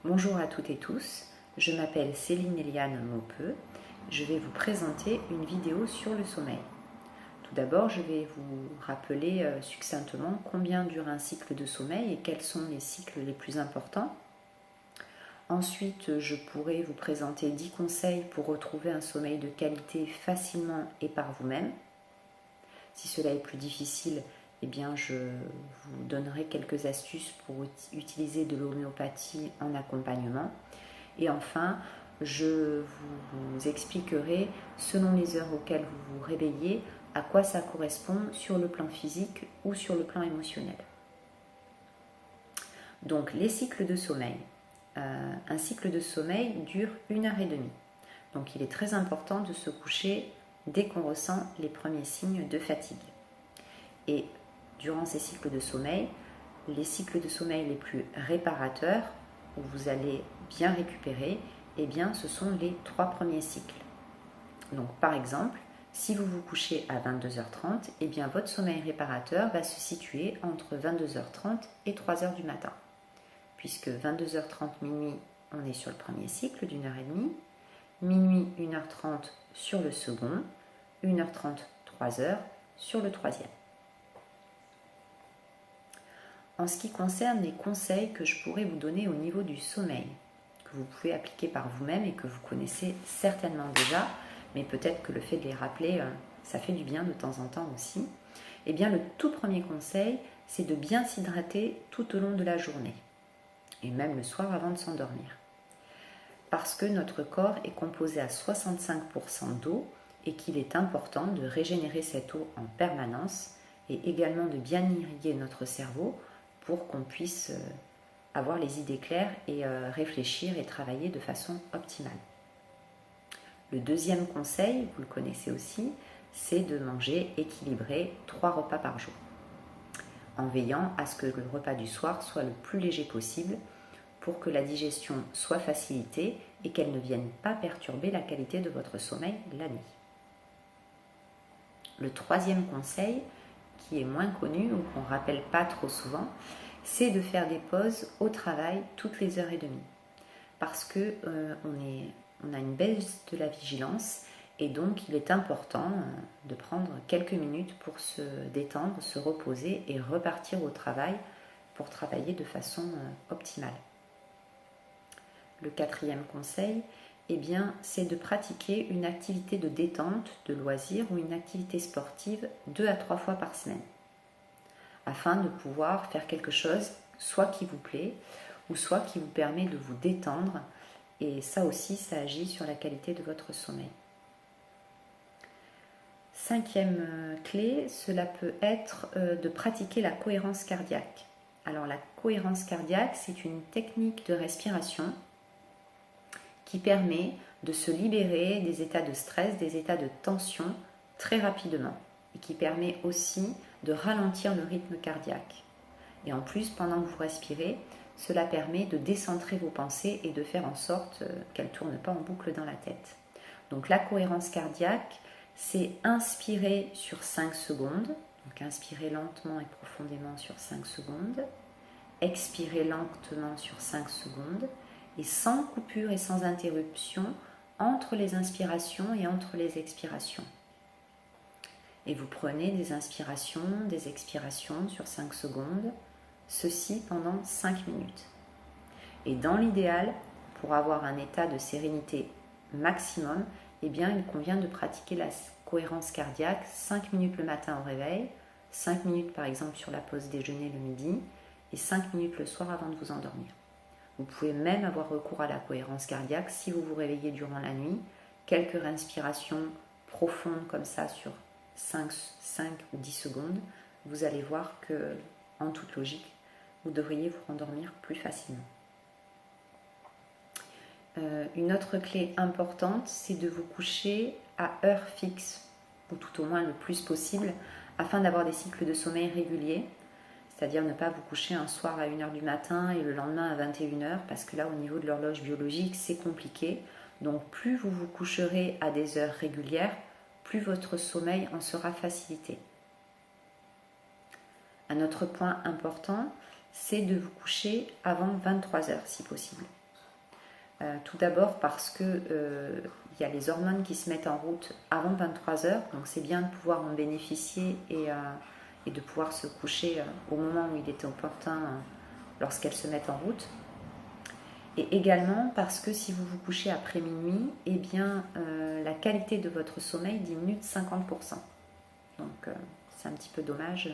Bonjour à toutes et tous, je m'appelle Céline Eliane Maupeux. Je vais vous présenter une vidéo sur le sommeil. Tout d'abord, je vais vous rappeler succinctement combien dure un cycle de sommeil et quels sont les cycles les plus importants. Ensuite, je pourrai vous présenter 10 conseils pour retrouver un sommeil de qualité facilement et par vous-même. Si cela est plus difficile, eh bien, je vous donnerai quelques astuces pour utiliser de l'homéopathie en accompagnement. Et enfin, je vous expliquerai, selon les heures auxquelles vous vous réveillez, à quoi ça correspond sur le plan physique ou sur le plan émotionnel. Donc, les cycles de sommeil. Un cycle de sommeil dure 1h30. Donc, il est très important de se coucher dès qu'on ressent les premiers signes de fatigue. Et durant ces cycles de sommeil, les cycles de sommeil les plus réparateurs, où vous allez bien récupérer, eh bien, ce sont les 3 premiers cycles. Donc, par exemple, si vous vous couchez à 22h30, eh bien, votre sommeil réparateur va se situer entre 22h30 et 3h du matin. Puisque 22h30, minuit, on est sur le premier cycle d'1h30, minuit, 1h30 sur le second, 1h30, 3h sur le troisième. En ce qui concerne les conseils que je pourrais vous donner au niveau du sommeil, que vous pouvez appliquer par vous-même et que vous connaissez certainement déjà, mais peut-être que le fait de les rappeler, ça fait du bien de temps en temps aussi, eh bien le tout premier conseil, c'est de bien s'hydrater tout au long de la journée, et même le soir avant de s'endormir. Parce que notre corps est composé à 65% d'eau et qu'il est important de régénérer cette eau en permanence et également de bien irriguer notre cerveau pour qu'on puisse avoir les idées claires et réfléchir et travailler de façon optimale. Le deuxième conseil, vous le connaissez aussi, c'est de manger équilibré 3 repas par jour, en veillant à ce que le repas du soir soit le plus léger possible pour que la digestion soit facilitée et qu'elle ne vienne pas perturber la qualité de votre sommeil la nuit. Le troisième conseil, qui est moins connu ou qu'on ne rappelle pas trop souvent, c'est de faire des pauses au travail toutes les heures et demie. Parce que on a une baisse de la vigilance et donc il est important de prendre quelques minutes pour se détendre, se reposer et repartir au travail pour travailler de façon optimale. Le quatrième conseil, eh bien, c'est de pratiquer une activité de détente, de loisir ou une activité sportive 2 à 3 fois par semaine, afin de pouvoir faire quelque chose soit qui vous plaît ou soit qui vous permet de vous détendre, et ça aussi, ça agit sur la qualité de votre sommeil. Cinquième clé, cela peut être de pratiquer la cohérence cardiaque. Alors la cohérence cardiaque, c'est une technique de respiration qui permet de se libérer des états de stress, des états de tension très rapidement et qui permet aussi de ralentir le rythme cardiaque. Et en plus, pendant que vous respirez, cela permet de décentrer vos pensées et de faire en sorte qu'elles ne tournent pas en boucle dans la tête. Donc la cohérence cardiaque, c'est inspirer sur 5 secondes, donc inspirer lentement et profondément sur 5 secondes, expirer lentement sur 5 secondes, et sans coupure et sans interruption entre les inspirations et entre les expirations. Et vous prenez des inspirations, des expirations sur 5 secondes, ceci pendant 5 minutes. Et dans l'idéal, pour avoir un état de sérénité maximum, eh bien, il convient de pratiquer la cohérence cardiaque 5 minutes le matin au réveil, 5 minutes par exemple sur la pause déjeuner le midi et 5 minutes le soir avant de vous endormir. Vous pouvez même avoir recours à la cohérence cardiaque si vous vous réveillez durant la nuit, quelques respirations profondes comme ça sur 5 ou 10 secondes, vous allez voir que, en toute logique, vous devriez vous rendormir plus facilement. Une autre clé importante, c'est de vous coucher à heure fixe, ou tout au moins le plus possible, afin d'avoir des cycles de sommeil réguliers. C'est-à-dire ne pas vous coucher un soir à 1h du matin et le lendemain à 21h, parce que là, au niveau de l'horloge biologique, c'est compliqué. Donc, plus vous vous coucherez à des heures régulières, plus votre sommeil en sera facilité. Un autre point important, c'est de vous coucher avant 23h si possible. Tout d'abord parce que il y a les hormones qui se mettent en route avant 23 heures, donc c'est bien de pouvoir en bénéficier et de pouvoir se coucher au moment où il est opportun lorsqu'elles se mettent en route. Et également parce que si vous vous couchez après minuit, eh bien, la qualité de votre sommeil diminue de 50%. Donc c'est un petit peu dommage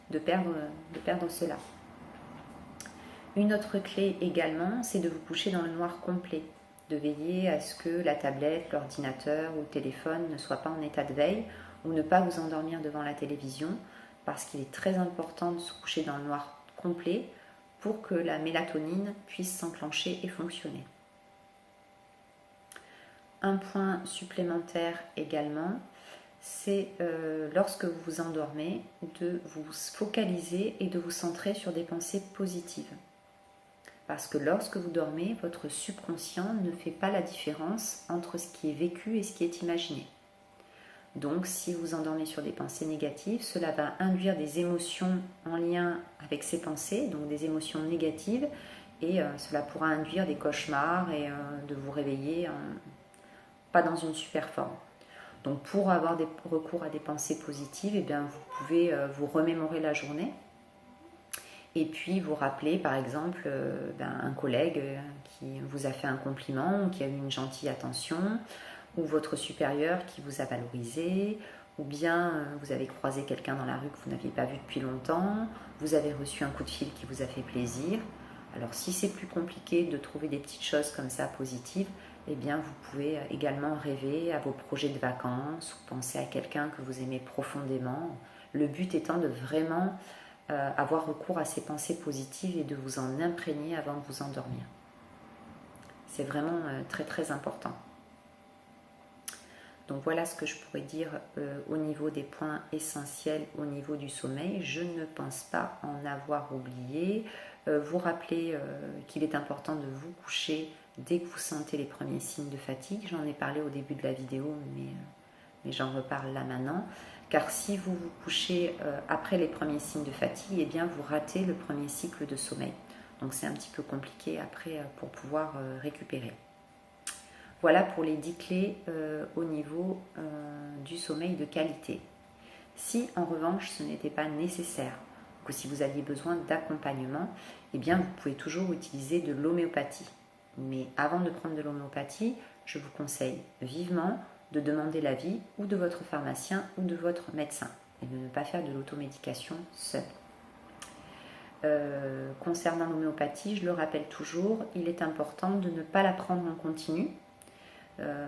de perdre cela. Une autre clé également, c'est de vous coucher dans le noir complet, de veiller à ce que la tablette, l'ordinateur ou le téléphone ne soient pas en état de veille ou ne pas vous endormir devant la télévision parce qu'il est très important de se coucher dans le noir complet pour que la mélatonine puisse s'enclencher et fonctionner. Un point supplémentaire également, c'est lorsque vous vous endormez, de vous focaliser et de vous centrer sur des pensées positives. Parce que lorsque vous dormez, votre subconscient ne fait pas la différence entre ce qui est vécu et ce qui est imaginé. Donc si vous endormez sur des pensées négatives, cela va induire des émotions en lien avec ces pensées, donc des émotions négatives, et cela pourra induire des cauchemars et de vous réveiller pas dans une super forme. Donc pour avoir des recours à des pensées positives, eh bien, vous pouvez vous remémorer la journée et puis vous rappeler par exemple un collègue qui vous a fait un compliment ou qui a eu une gentille attention, ou votre supérieur qui vous a valorisé, ou bien vous avez croisé quelqu'un dans la rue que vous n'aviez pas vu depuis longtemps, vous avez reçu un coup de fil qui vous a fait plaisir. Alors si c'est plus compliqué de trouver des petites choses comme ça positives, eh bien vous pouvez également rêver à vos projets de vacances ou penser à quelqu'un que vous aimez profondément. Le but étant de vraiment avoir recours à ces pensées positives et de vous en imprégner avant de vous endormir. C'est vraiment très très important. Donc voilà ce que je pourrais dire au niveau des points essentiels au niveau du sommeil. Je ne pense pas en avoir oublié. Vous rappelez qu'il est important de vous coucher dès que vous sentez les premiers signes de fatigue. J'en ai parlé au début de la vidéo, mais j'en reparle là maintenant. Car si vous vous couchez après les premiers signes de fatigue, eh bien vous ratez le premier cycle de sommeil. Donc c'est un petit peu compliqué après pour pouvoir récupérer. Voilà pour les 10 clés au niveau du sommeil de qualité. Si en revanche ce n'était pas nécessaire, que si vous aviez besoin d'accompagnement, eh bien vous pouvez toujours utiliser de l'homéopathie. Mais avant de prendre de l'homéopathie, je vous conseille vivement de demander l'avis ou de votre pharmacien ou de votre médecin et de ne pas faire de l'automédication seul. Concernant l'homéopathie, je le rappelle toujours, il est important de ne pas la prendre en continu.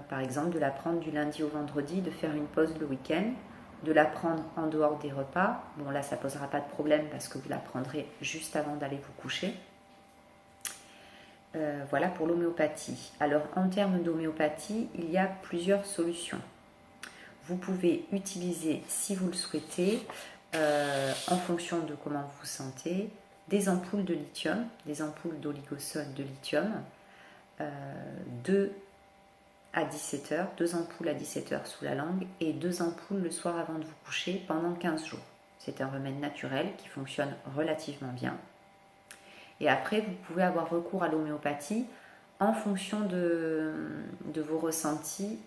Par exemple, de la prendre du lundi au vendredi, de faire une pause le week-end, de la prendre en dehors des repas. Bon, là, ça ne posera pas de problème parce que vous la prendrez juste avant d'aller vous coucher. Voilà pour l'homéopathie. Alors, en termes d'homéopathie, il y a plusieurs solutions. Vous pouvez utiliser, si vous le souhaitez, en fonction de comment vous vous sentez, des ampoules de lithium, des ampoules d'oligosol de lithium, 2 à 17h, 2 ampoules à 17h sous la langue et 2 ampoules le soir avant de vous coucher pendant 15 jours. C'est un remède naturel qui fonctionne relativement bien. Et après, vous pouvez avoir recours à l'homéopathie en fonction de vos ressentis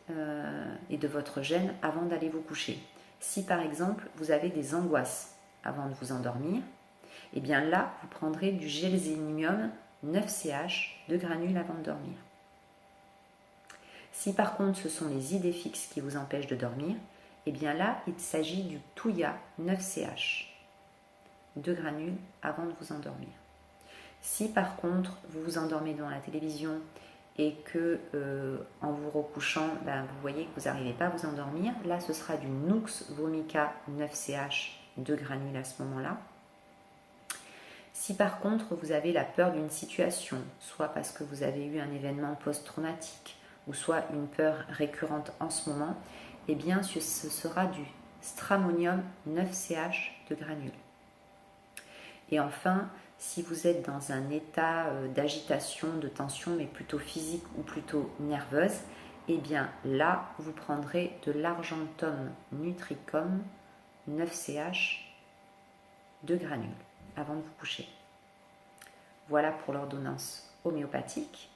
et de votre gène avant d'aller vous coucher. Si par exemple, vous avez des angoisses avant de vous endormir, et bien là, vous prendrez du gélsénium 9CH de granules avant de dormir. Si par contre ce sont les idées fixes qui vous empêchent de dormir, et bien là il s'agit du Touya 9CH, 2 granules avant de vous endormir. Si par contre vous vous endormez devant la télévision et que en vous recouchant, vous voyez que vous n'arrivez pas à vous endormir, là ce sera du Nux Vomica 9CH, 2 granules à ce moment-là. Si par contre vous avez la peur d'une situation, soit parce que vous avez eu un événement post-traumatique, ou soit une peur récurrente en ce moment, eh bien ce sera du Stramonium 9CH de granules. Et enfin, si vous êtes dans un état d'agitation, de tension, mais plutôt physique ou plutôt nerveuse, eh bien là, vous prendrez de l'Argentum Nutricum 9CH de granules avant de vous coucher. Voilà pour l'ordonnance homéopathique.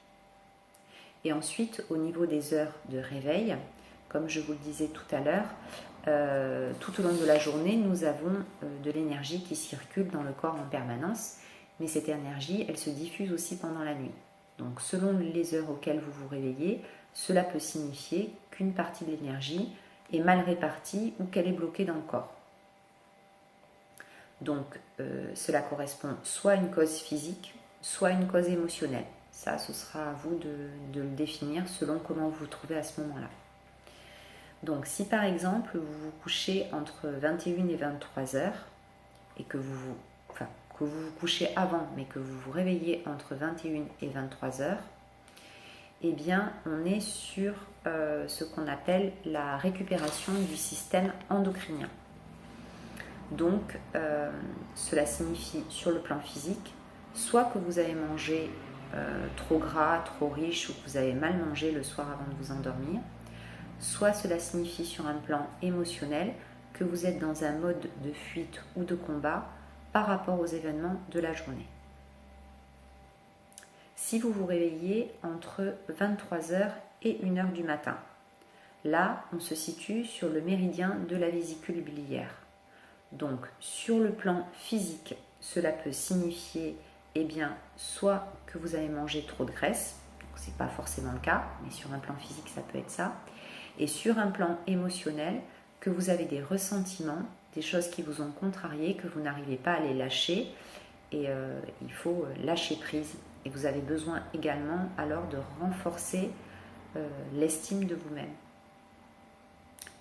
Et ensuite, au niveau des heures de réveil, comme je vous le disais tout à l'heure, tout au long de la journée, nous avons de l'énergie qui circule dans le corps en permanence, mais cette énergie, elle se diffuse aussi pendant la nuit. Donc selon les heures auxquelles vous vous réveillez, cela peut signifier qu'une partie de l'énergie est mal répartie ou qu'elle est bloquée dans le corps. Donc cela correspond soit à une cause physique, soit à une cause émotionnelle. Ça, ce sera à vous de le définir selon comment vous vous trouvez à ce moment-là. Donc si par exemple vous vous couchez entre 21 et 23 heures et que vous vous couchez avant mais que vous vous réveillez entre 21 et 23 heures, eh bien on est sur ce qu'on appelle la récupération du système endocrinien. Donc cela signifie sur le plan physique, soit que vous avez mangé trop gras, trop riche ou que vous avez mal mangé le soir avant de vous endormir, soit cela signifie sur un plan émotionnel que vous êtes dans un mode de fuite ou de combat par rapport aux événements de la journée. Si vous vous réveillez entre 23h et 1h du matin, là on se situe sur le méridien de la vésicule biliaire. Donc sur le plan physique, cela peut signifier soit que vous avez mangé trop de graisse, ce n'est pas forcément le cas, mais sur un plan physique ça peut être ça, et sur un plan émotionnel, que vous avez des ressentiments, des choses qui vous ont contrarié, que vous n'arrivez pas à les lâcher, et il faut lâcher prise. Et vous avez besoin également alors de renforcer l'estime de vous-même.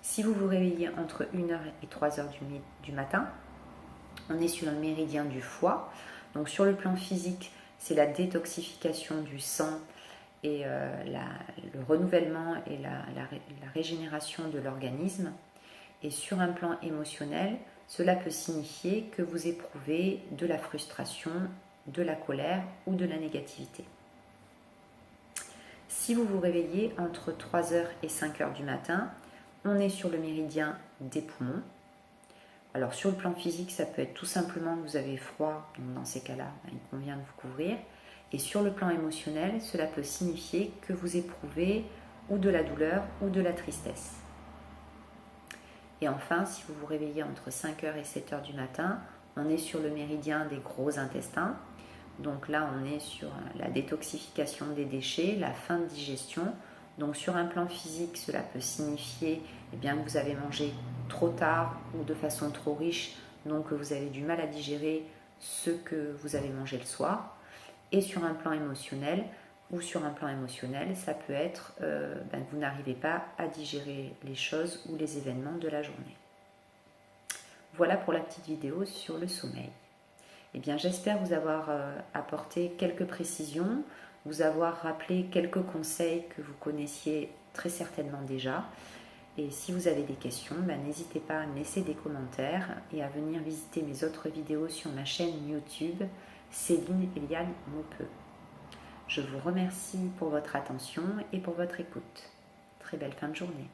Si vous vous réveillez entre 1h et 3h du matin, on est sur le méridien du foie. Donc sur le plan physique, c'est la détoxification du sang et le renouvellement et la régénération de l'organisme. Et sur un plan émotionnel, cela peut signifier que vous éprouvez de la frustration, de la colère ou de la négativité. Si vous vous réveillez entre 3h et 5h du matin, on est sur le méridien des poumons. Alors sur le plan physique, ça peut être tout simplement que vous avez froid, donc dans ces cas-là, il convient de vous couvrir. Et sur le plan émotionnel, cela peut signifier que vous éprouvez ou de la douleur ou de la tristesse. Et enfin, si vous vous réveillez entre 5h et 7h du matin, on est sur le méridien des gros intestins. Donc là, on est sur la détoxification des déchets, la fin de digestion. Donc sur un plan physique, cela peut signifier que vous avez mangé trop tard ou de façon trop riche, donc que vous avez du mal à digérer ce que vous avez mangé le soir. Et sur un plan émotionnel, ça peut être que vous n'arrivez pas à digérer les choses ou les événements de la journée. Voilà pour la petite vidéo sur le sommeil. J'espère vous avoir apporté quelques précisions, vous avoir rappelé quelques conseils que vous connaissiez très certainement déjà. Et si vous avez des questions, n'hésitez pas à me laisser des commentaires et à venir visiter mes autres vidéos sur ma chaîne YouTube, Céline Eliane Maupeux. Je vous remercie pour votre attention et pour votre écoute. Très belle fin de journée.